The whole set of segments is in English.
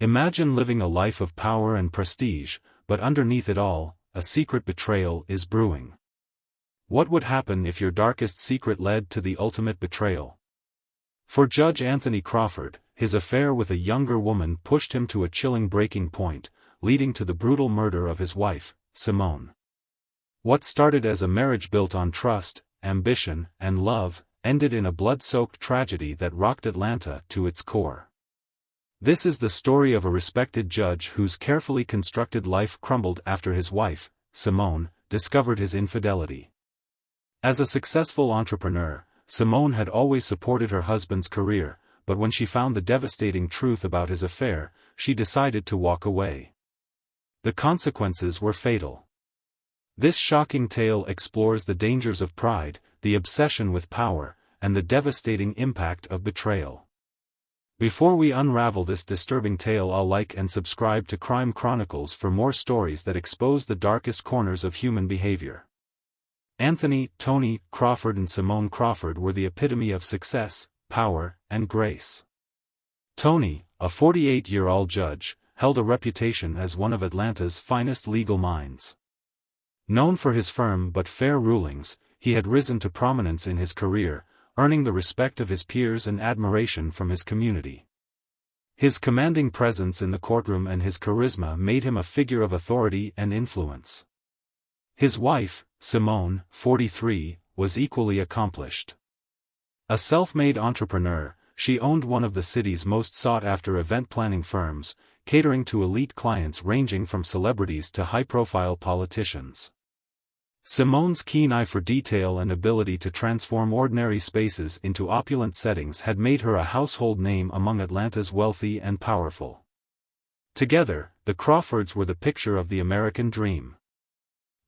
Imagine living a life of power and prestige, but underneath it all, a secret betrayal is brewing. What would happen if your darkest secret led to the ultimate betrayal? For Judge Anthony Crawford, his affair with a younger woman pushed him to a chilling breaking point, leading to the brutal murder of his wife, Simone. What started as a marriage built on trust, ambition, and love, ended in a blood-soaked tragedy that rocked Atlanta to its core. This is the story of a respected judge whose carefully constructed life crumbled after his wife, Simone, discovered his infidelity. As a successful entrepreneur, Simone had always supported her husband's career, but when she found the devastating truth about his affair, she decided to walk away. The consequences were fatal. This shocking tale explores the dangers of pride, the obsession with power, and the devastating impact of betrayal. Before we unravel this disturbing tale, I'll like and subscribe to Crime Chronicles for more stories that expose the darkest corners of human behavior. Anthony, Tony, Crawford and Simone Crawford were the epitome of success, power, and grace. Tony, a 48-year-old judge, held a reputation as one of Atlanta's finest legal minds. Known for his firm but fair rulings, he had risen to prominence in his career, earning the respect of his peers and admiration from his community. His commanding presence in the courtroom and his charisma made him a figure of authority and influence. His wife, Simone, 43, was equally accomplished. A self-made entrepreneur, she owned one of the city's most sought-after event planning firms, catering to elite clients ranging from celebrities to high-profile politicians. Simone's keen eye for detail and ability to transform ordinary spaces into opulent settings had made her a household name among Atlanta's wealthy and powerful. Together, the Crawfords were the picture of the American dream.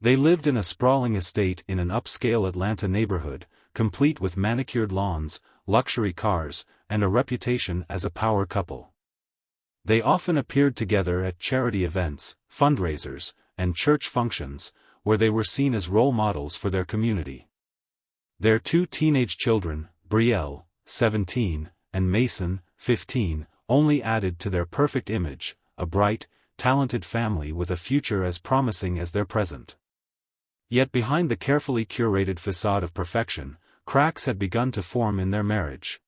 They lived in a sprawling estate in an upscale Atlanta neighborhood, complete with manicured lawns, luxury cars, and a reputation as a power couple. They often appeared together at charity events, fundraisers, and church functions, where they were seen as role models for their community. Their two teenage children, Brielle, 17, and Mason, 15, only added to their perfect image, a bright, talented family with a future as promising as their present. Yet behind the carefully curated facade of perfection, cracks had begun to form in their marriage.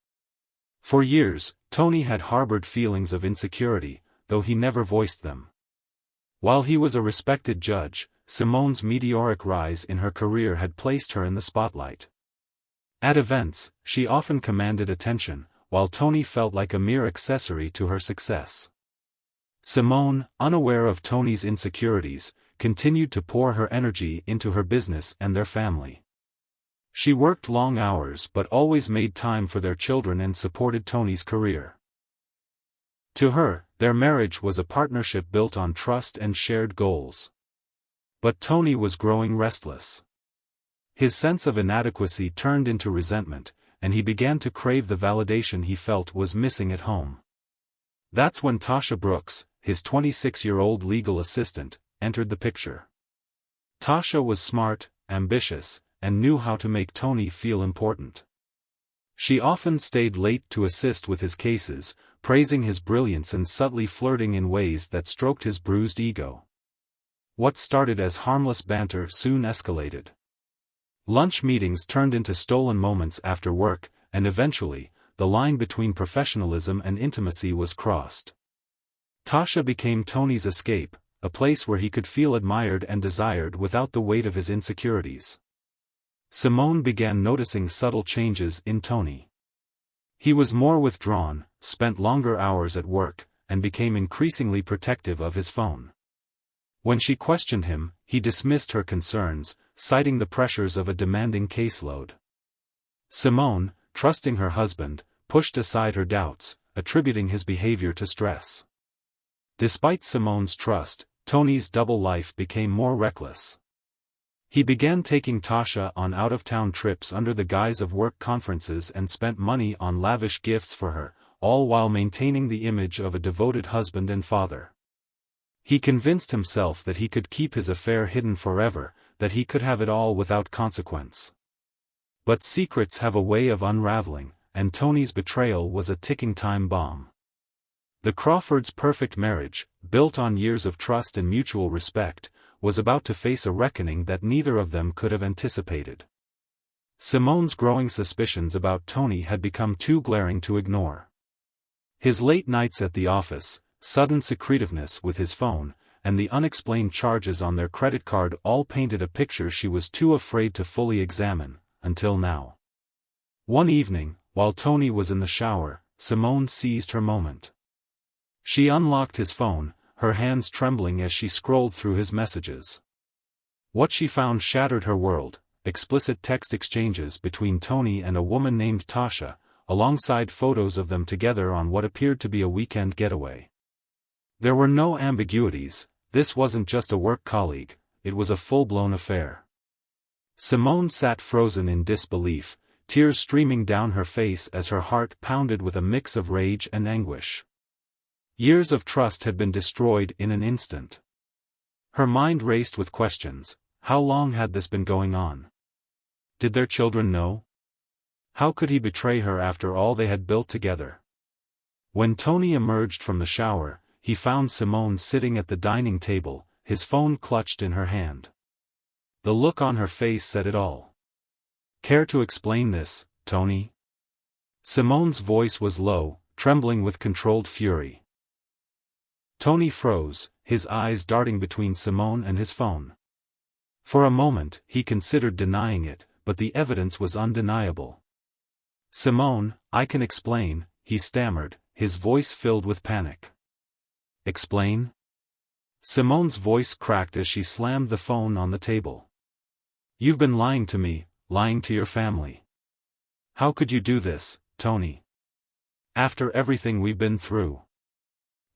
For years, Tony had harbored feelings of insecurity, though he never voiced them. While he was a respected judge, Simone's meteoric rise in her career had placed her in the spotlight. At events, she often commanded attention, while Tony felt like a mere accessory to her success. Simone, unaware of Tony's insecurities, continued to pour her energy into her business and their family. She worked long hours but always made time for their children and supported Tony's career. To her, their marriage was a partnership built on trust and shared goals. But Tony was growing restless. His sense of inadequacy turned into resentment, and he began to crave the validation he felt was missing at home. That's when Tasha Brooks, his 26-year-old legal assistant, entered the picture. Tasha was smart, ambitious, and knew how to make Tony feel important. She often stayed late to assist with his cases, praising his brilliance and subtly flirting in ways that stroked his bruised ego. What started as harmless banter soon escalated. Lunch meetings turned into stolen moments after work, and eventually, the line between professionalism and intimacy was crossed. Tasha became Tony's escape, a place where he could feel admired and desired without the weight of his insecurities. Simone began noticing subtle changes in Tony. He was more withdrawn, spent longer hours at work, and became increasingly protective of his phone. When she questioned him, he dismissed her concerns, citing the pressures of a demanding caseload. Simone, trusting her husband, pushed aside her doubts, attributing his behavior to stress. Despite Simone's trust, Tony's double life became more reckless. He began taking Tasha on out-of-town trips under the guise of work conferences and spent money on lavish gifts for her, all while maintaining the image of a devoted husband and father. He convinced himself that he could keep his affair hidden forever, that he could have it all without consequence. But secrets have a way of unraveling, and Tony's betrayal was a ticking time bomb. The Crawfords' perfect marriage, built on years of trust and mutual respect, was about to face a reckoning that neither of them could have anticipated. Simone's growing suspicions about Tony had become too glaring to ignore. His late nights at the office, sudden secretiveness with his phone, and the unexplained charges on their credit card all painted a picture she was too afraid to fully examine, until now. One evening, while Tony was in the shower, Simone seized her moment. She unlocked his phone, her hands trembling as she scrolled through his messages. What she found shattered her world: explicit text exchanges between Tony and a woman named Tasha, alongside photos of them together on what appeared to be a weekend getaway. There were no ambiguities. This wasn't just a work colleague, it was a full-blown affair. Simone sat frozen in disbelief, tears streaming down her face as her heart pounded with a mix of rage and anguish. Years of trust had been destroyed in an instant. Her mind raced with questions. How long had this been going on? Did their children know? How could he betray her after all they had built together? When Tony emerged from the shower, he found Simone sitting at the dining table, his phone clutched in her hand. The look on her face said it all. "Care to explain this, Tony?" Simone's voice was low, trembling with controlled fury. Tony froze, his eyes darting between Simone and his phone. For a moment, he considered denying it, but the evidence was undeniable. "Simone, I can explain," he stammered, his voice filled with panic. "Explain?" Simone's voice cracked as she slammed the phone on the table. "You've been lying to me, lying to your family. How could you do this, Tony? After everything we've been through."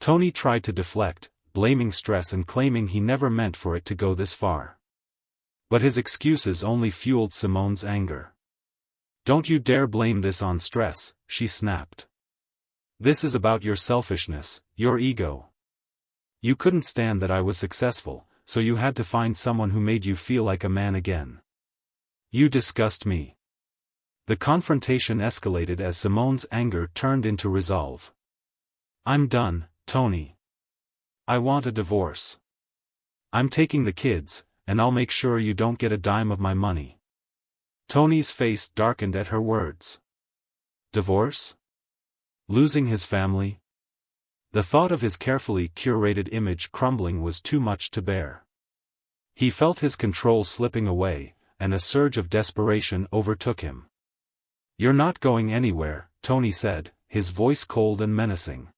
Tony tried to deflect, blaming stress and claiming he never meant for it to go this far. But his excuses only fueled Simone's anger. "Don't you dare blame this on stress," she snapped. "This is about your selfishness, your ego. You couldn't stand that I was successful, so you had to find someone who made you feel like a man again. You disgust me." The confrontation escalated as Simone's anger turned into resolve. "I'm done, Tony. I want a divorce. I'm taking the kids, and I'll make sure you don't get a dime of my money." Tony's face darkened at her words. Divorce? Losing his family? The thought of his carefully curated image crumbling was too much to bear. He felt his control slipping away, and a surge of desperation overtook him. "You're not going anywhere," Tony said, his voice cold and menacing.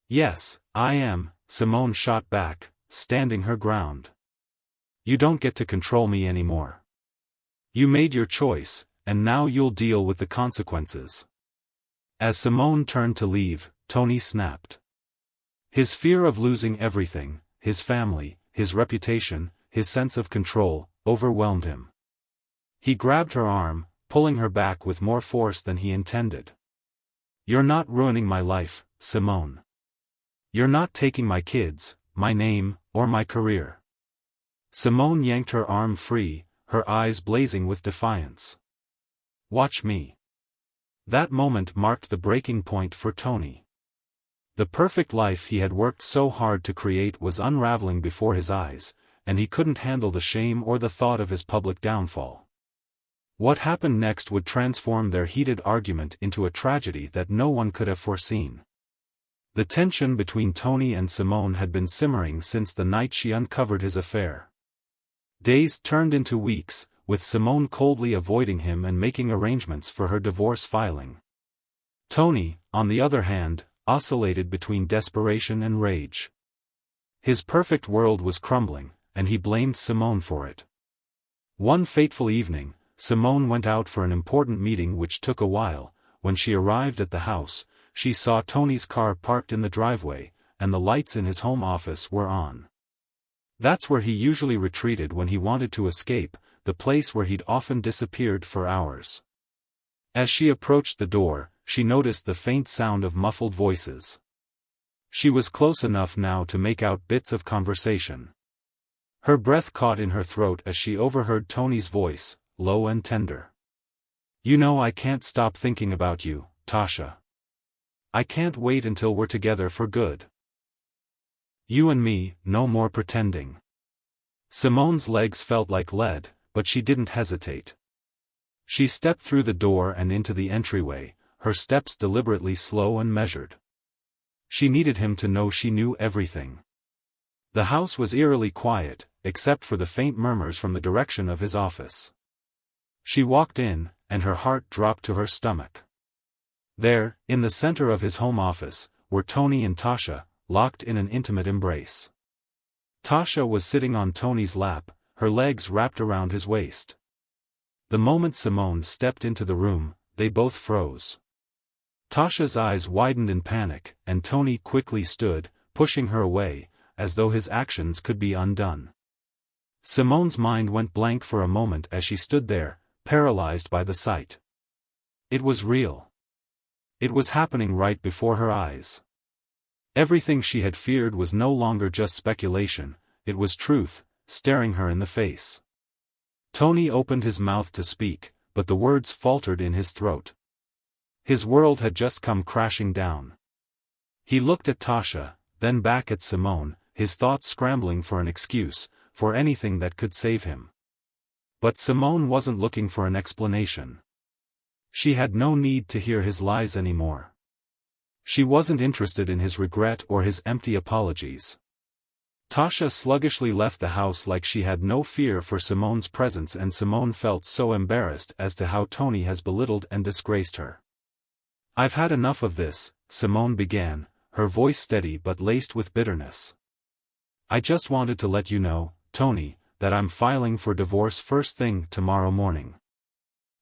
"Yes, I am," Simone shot back, standing her ground. "You don't get to control me anymore. You made your choice, and now you'll deal with the consequences." As Simone turned to leave, Tony snapped. His fear of losing everything, his family, his reputation, his sense of control, overwhelmed him. He grabbed her arm, pulling her back with more force than he intended. "You're not ruining my life, Simone. You're not taking my kids, my name, or my career." Simone yanked her arm free, her eyes blazing with defiance. "Watch me." That moment marked the breaking point for Tony. The perfect life he had worked so hard to create was unraveling before his eyes, and he couldn't handle the shame or the thought of his public downfall. What happened next would transform their heated argument into a tragedy that no one could have foreseen. The tension between Tony and Simone had been simmering since the night she uncovered his affair. Days turned into weeks, with Simone coldly avoiding him and making arrangements for her divorce filing. Tony, on the other hand, oscillated between desperation and rage. His perfect world was crumbling, and he blamed Simone for it. One fateful evening, Simone went out for an important meeting which took a while. When she arrived at the house, she saw Tony's car parked in the driveway, and the lights in his home office were on. That's where he usually retreated when he wanted to escape, the place where he'd often disappeared for hours. As she approached the door, she noticed the faint sound of muffled voices. She was close enough now to make out bits of conversation. Her breath caught in her throat as she overheard Tony's voice, low and tender. "You know I can't stop thinking about you, Tasha. I can't wait until we're together for good. You and me, no more pretending. Simone's legs felt like lead, but she didn't hesitate. She stepped through the door and into the entryway, her steps deliberately slow and measured. She needed him to know she knew everything. The house was eerily quiet, except for the faint murmurs from the direction of his office. She walked in, and her heart dropped to her stomach. There, in the center of his home office, were Tony and Tasha, locked in an intimate embrace. Tasha was sitting on Tony's lap, her legs wrapped around his waist. The moment Simone stepped into the room, they both froze. Tasha's eyes widened in panic, and Tony quickly stood, pushing her away, as though his actions could be undone. Simone's mind went blank for a moment as she stood there, paralyzed by the sight. It was real. It was happening right before her eyes. Everything she had feared was no longer just speculation, it was truth, staring her in the face. Tony opened his mouth to speak, but the words faltered in his throat. His world had just come crashing down. He looked at Tasha, then back at Simone, his thoughts scrambling for an excuse, for anything that could save him. But Simone wasn't looking for an explanation. She had no need to hear his lies anymore. She wasn't interested in his regret or his empty apologies. Tasha sluggishly left the house like she had no fear for Simone's presence, and Simone felt so embarrassed as to how Tony has belittled and disgraced her. I've had enough of this, Simone began, her voice steady but laced with bitterness. I just wanted to let you know, Tony, that I'm filing for divorce first thing tomorrow morning.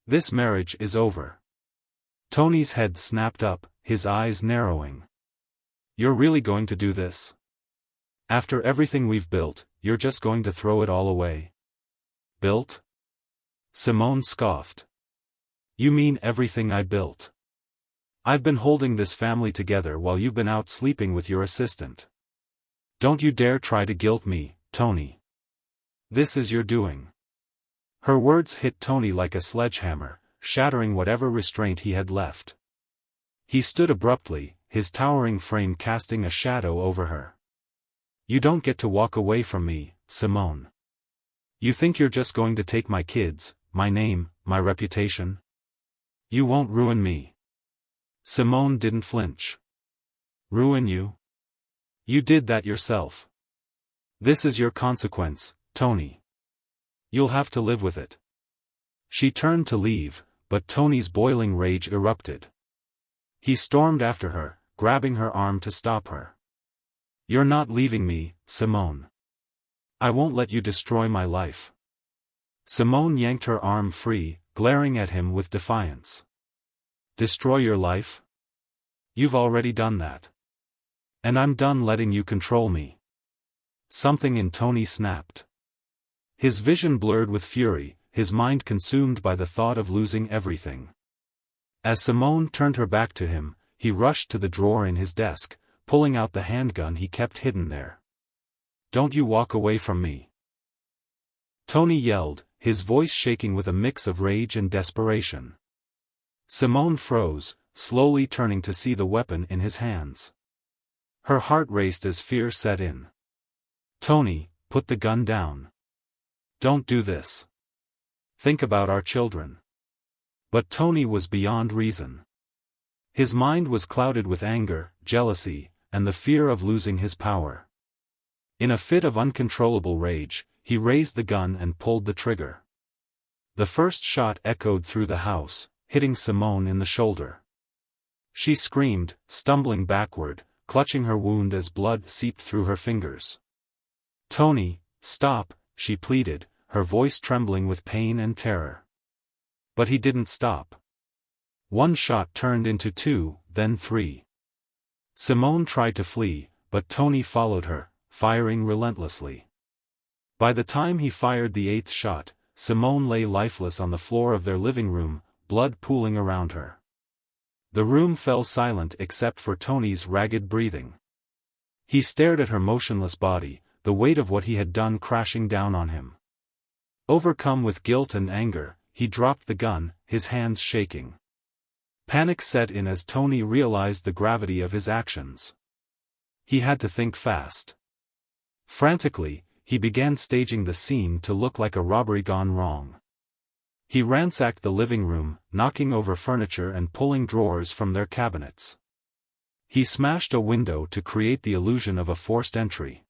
This marriage is over. Tony's head snapped up, his eyes narrowing. You're really going to do this? After everything we've built, you're just going to throw it all away? Built? Simone scoffed. You mean everything I built? I've been holding this family together while you've been out sleeping with your assistant. Don't you dare try to guilt me, Tony. This is your doing. Her words hit Tony like a sledgehammer, shattering whatever restraint he had left. He stood abruptly, his towering frame casting a shadow over her. You don't get to walk away from me, Simone. You think you're just going to take my kids, my name, my reputation? You won't ruin me. Simone didn't flinch. Ruin you? You did that yourself. This is your consequence, Tony. You'll have to live with it. She turned to leave, but Tony's boiling rage erupted. He stormed after her, grabbing her arm to stop her. You're not leaving me, Simone. I won't let you destroy my life. Simone yanked her arm free, glaring at him with defiance. Destroy your life? You've already done that. And I'm done letting you control me. Something in Tony snapped. His vision blurred with fury, his mind consumed by the thought of losing everything. As Simone turned her back to him, he rushed to the drawer in his desk, pulling out the handgun he kept hidden there. Don't you walk away from me. Tony yelled, his voice shaking with a mix of rage and desperation. Simone froze, slowly turning to see the weapon in his hands. Her heart raced as fear set in. Tony, put the gun down. Don't do this. Think about our children. But Tony was beyond reason. His mind was clouded with anger, jealousy, and the fear of losing his power. In a fit of uncontrollable rage, he raised the gun and pulled the trigger. The first shot echoed through the house, hitting Simone in the shoulder. She screamed, stumbling backward, clutching her wound as blood seeped through her fingers. Tony, stop, she pleaded, her voice trembling with pain and terror. But he didn't stop. One shot turned into two, then three. Simone tried to flee, but Tony followed her, firing relentlessly. By the time he fired the eighth shot, Simone lay lifeless on the floor of their living room, blood pooling around her. The room fell silent except for Tony's ragged breathing. He stared at her motionless body, the weight of what he had done crashing down on him. Overcome with guilt and anger, he dropped the gun, his hands shaking. Panic set in as Tony realized the gravity of his actions. He had to think fast. Frantically, he began staging the scene to look like a robbery gone wrong. He ransacked the living room, knocking over furniture and pulling drawers from their cabinets. He smashed a window to create the illusion of a forced entry.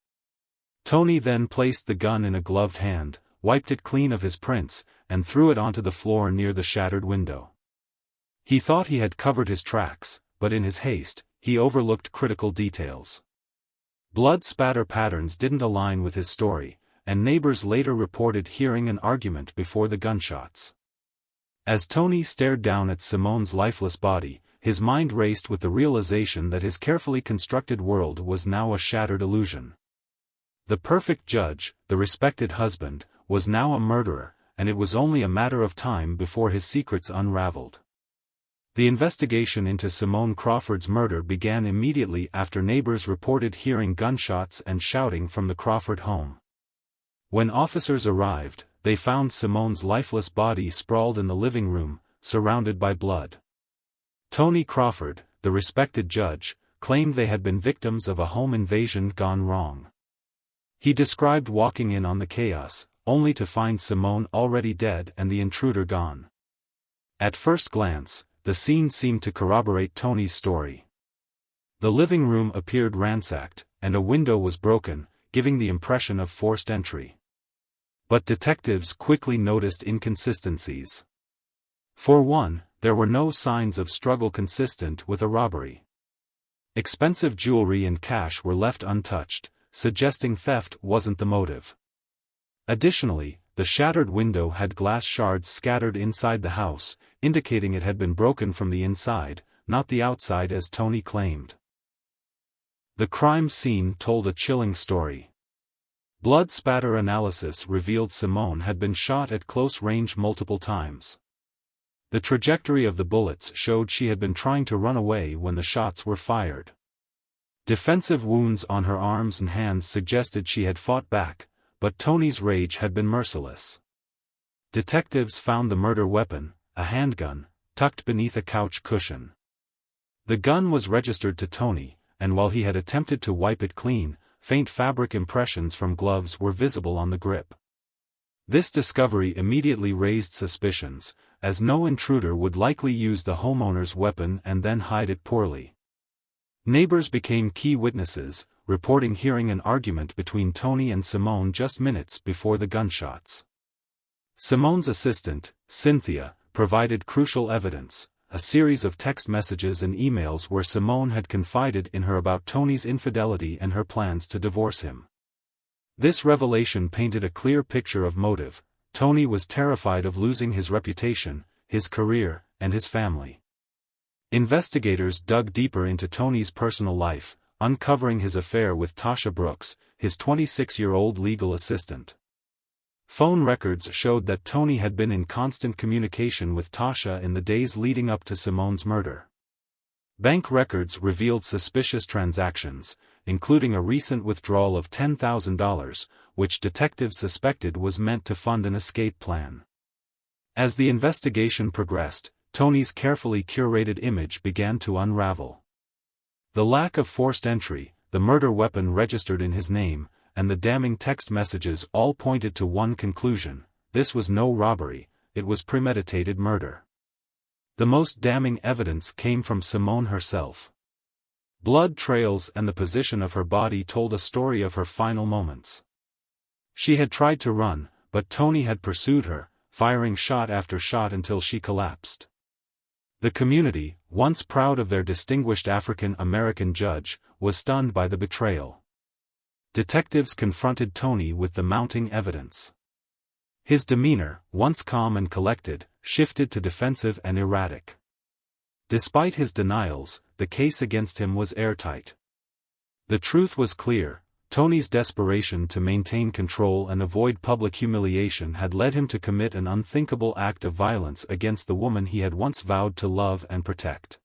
Tony then placed the gun in a gloved hand, wiped it clean of his prints, and threw it onto the floor near the shattered window. He thought he had covered his tracks, but in his haste, he overlooked critical details. Blood spatter patterns didn't align with his story, and neighbors later reported hearing an argument before the gunshots. As Tony stared down at Simone's lifeless body, his mind raced with the realization that his carefully constructed world was now a shattered illusion. The perfect judge, the respected husband, was now a murderer, and it was only a matter of time before his secrets unraveled. The investigation into Simone Crawford's murder began immediately after neighbors reported hearing gunshots and shouting from the Crawford home. When officers arrived, they found Simone's lifeless body sprawled in the living room, surrounded by blood. Tony Crawford, the respected judge, claimed they had been victims of a home invasion gone wrong. He described walking in on the chaos, only to find Simone already dead and the intruder gone. At first glance, the scene seemed to corroborate Tony's story. The living room appeared ransacked, and a window was broken, giving the impression of forced entry. But detectives quickly noticed inconsistencies. For one, there were no signs of struggle consistent with a robbery. Expensive jewelry and cash were left untouched, suggesting theft wasn't the motive. Additionally, the shattered window had glass shards scattered inside the house, indicating it had been broken from the inside, not the outside as Tony claimed. The crime scene told a chilling story. Blood spatter analysis revealed Simone had been shot at close range multiple times. The trajectory of the bullets showed she had been trying to run away when the shots were fired. Defensive wounds on her arms and hands suggested she had fought back, but Tony's rage had been merciless. Detectives found the murder weapon, a handgun, tucked beneath a couch cushion. The gun was registered to Tony, and while he had attempted to wipe it clean, faint fabric impressions from gloves were visible on the grip. This discovery immediately raised suspicions, as no intruder would likely use the homeowner's weapon and then hide it poorly. Neighbors became key witnesses, reporting hearing an argument between Tony and Simone just minutes before the gunshots. Simone's assistant, Cynthia, provided crucial evidence, a series of text messages and emails where Simone had confided in her about Tony's infidelity and her plans to divorce him. This revelation painted a clear picture of motive. Tony was terrified of losing his reputation, his career, and his family. Investigators dug deeper into Tony's personal life, uncovering his affair with Tasha Brooks, his 26-year-old legal assistant. Phone records showed that Tony had been in constant communication with Tasha in the days leading up to Simone's murder. Bank records revealed suspicious transactions, including a recent withdrawal of $10,000, which detectives suspected was meant to fund an escape plan. As the investigation progressed, Tony's carefully curated image began to unravel. The lack of forced entry, the murder weapon registered in his name, and the damning text messages all pointed to one conclusion: this was no robbery, it was premeditated murder. The most damning evidence came from Simone herself. Blood trails and the position of her body told a story of her final moments. She had tried to run, but Tony had pursued her, firing shot after shot until she collapsed. The community, once proud of their distinguished African-American judge, was stunned by the betrayal. Detectives confronted Tony with the mounting evidence. His demeanor, once calm and collected, shifted to defensive and erratic. Despite his denials, the case against him was airtight. The truth was clear: Tony's desperation to maintain control and avoid public humiliation had led him to commit an unthinkable act of violence against the woman he had once vowed to love and protect.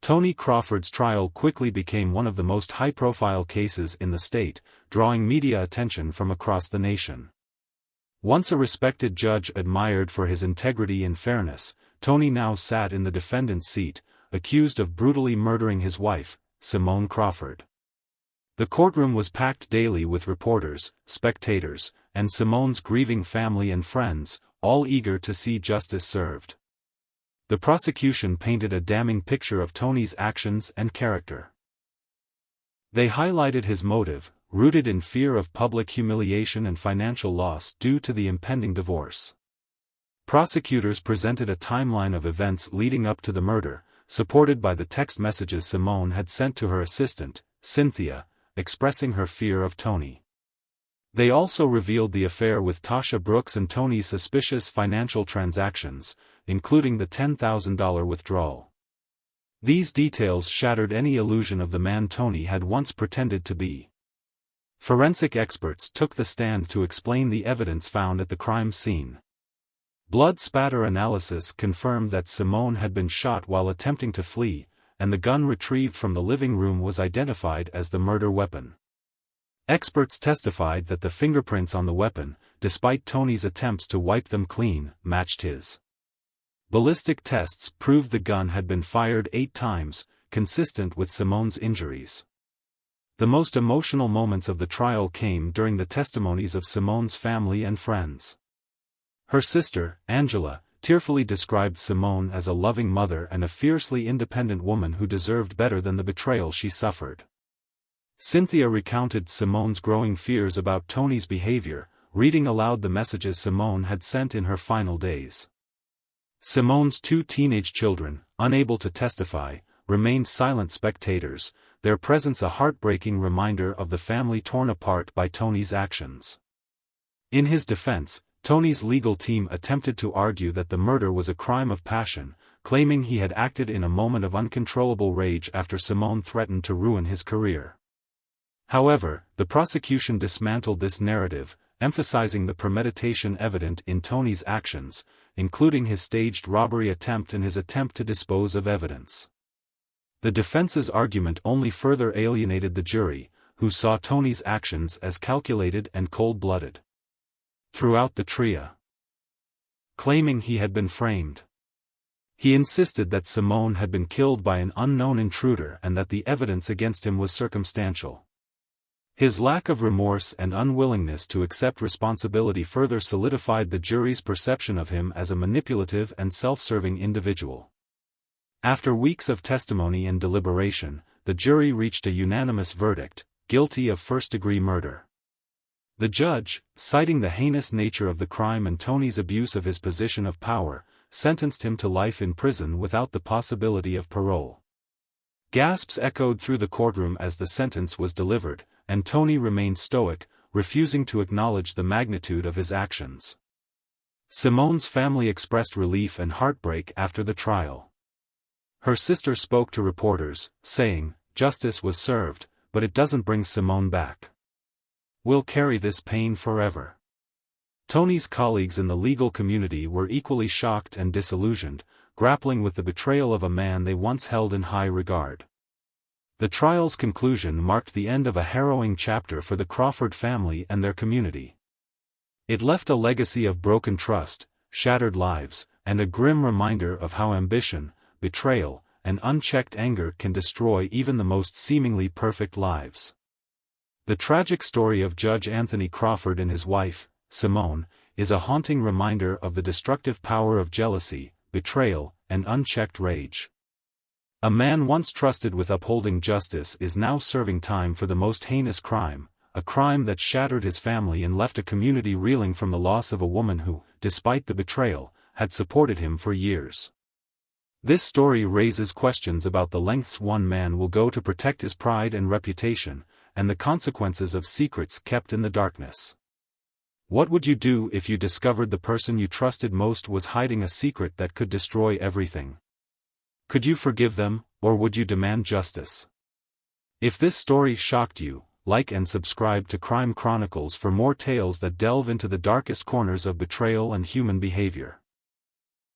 Tony Crawford's trial quickly became one of the most high-profile cases in the state, drawing media attention from across the nation. Once a respected judge admired for his integrity and fairness, Tony now sat in the defendant's seat, accused of brutally murdering his wife, Simone Crawford. The courtroom was packed daily with reporters, spectators, and Simone's grieving family and friends, all eager to see justice served. The prosecution painted a damning picture of Tony's actions and character. They highlighted his motive, rooted in fear of public humiliation and financial loss due to the impending divorce. Prosecutors presented a timeline of events leading up to the murder, supported by the text messages Simone had sent to her assistant, Cynthia, expressing her fear of Tony. They also revealed the affair with Tasha Brooks and Tony's suspicious financial transactions, including the $10,000 withdrawal. These details shattered any illusion of the man Tony had once pretended to be. Forensic experts took the stand to explain the evidence found at the crime scene. Blood spatter analysis confirmed that Simone had been shot while attempting to flee, and the gun retrieved from the living room was identified as the murder weapon. Experts testified that the fingerprints on the weapon, despite Tony's attempts to wipe them clean, matched his. Ballistic tests proved the gun had been fired 8 times, consistent with Simone's injuries. The most emotional moments of the trial came during the testimonies of Simone's family and friends. Her sister, Angela, tearfully described Simone as a loving mother and a fiercely independent woman who deserved better than the betrayal she suffered. Cynthia recounted Simone's growing fears about Tony's behavior, reading aloud the messages Simone had sent in her final days. Simone's 2 teenage children, unable to testify, remained silent spectators, their presence a heartbreaking reminder of the family torn apart by Tony's actions. In his defense, Tony's legal team attempted to argue that the murder was a crime of passion, claiming he had acted in a moment of uncontrollable rage after Simone threatened to ruin his career. However, the prosecution dismantled this narrative, emphasizing the premeditation evident in Tony's actions, including his staged robbery attempt and his attempt to dispose of evidence. The defense's argument only further alienated the jury, who saw Tony's actions as calculated and cold-blooded. Throughout the trial, claiming he had been framed, he insisted that Simone had been killed by an unknown intruder and that the evidence against him was circumstantial. His lack of remorse and unwillingness to accept responsibility further solidified the jury's perception of him as a manipulative and self-serving individual. After weeks of testimony and deliberation, the jury reached a unanimous verdict, guilty of first-degree murder. The judge, citing the heinous nature of the crime and Tony's abuse of his position of power, sentenced him to life in prison without the possibility of parole. Gasps echoed through the courtroom as the sentence was delivered, and Tony remained stoic, refusing to acknowledge the magnitude of his actions. Simone's family expressed relief and heartbreak after the trial. Her sister spoke to reporters, saying, "Justice was served, but it doesn't bring Simone back. We'll carry this pain forever." Tony's colleagues in the legal community were equally shocked and disillusioned, grappling with the betrayal of a man they once held in high regard. The trial's conclusion marked the end of a harrowing chapter for the Crawford family and their community. It left a legacy of broken trust, shattered lives, and a grim reminder of how ambition, betrayal, and unchecked anger can destroy even the most seemingly perfect lives. The tragic story of Judge Anthony Crawford and his wife, Simone, is a haunting reminder of the destructive power of jealousy, betrayal, and unchecked rage. A man once trusted with upholding justice is now serving time for the most heinous crime, a crime that shattered his family and left a community reeling from the loss of a woman who, despite the betrayal, had supported him for years. This story raises questions about the lengths one man will go to protect his pride and reputation, and the consequences of secrets kept in the darkness. What would you do if you discovered the person you trusted most was hiding a secret that could destroy everything? Could you forgive them, or would you demand justice? If this story shocked you, like and subscribe to Crime Chronicles for more tales that delve into the darkest corners of betrayal and human behavior.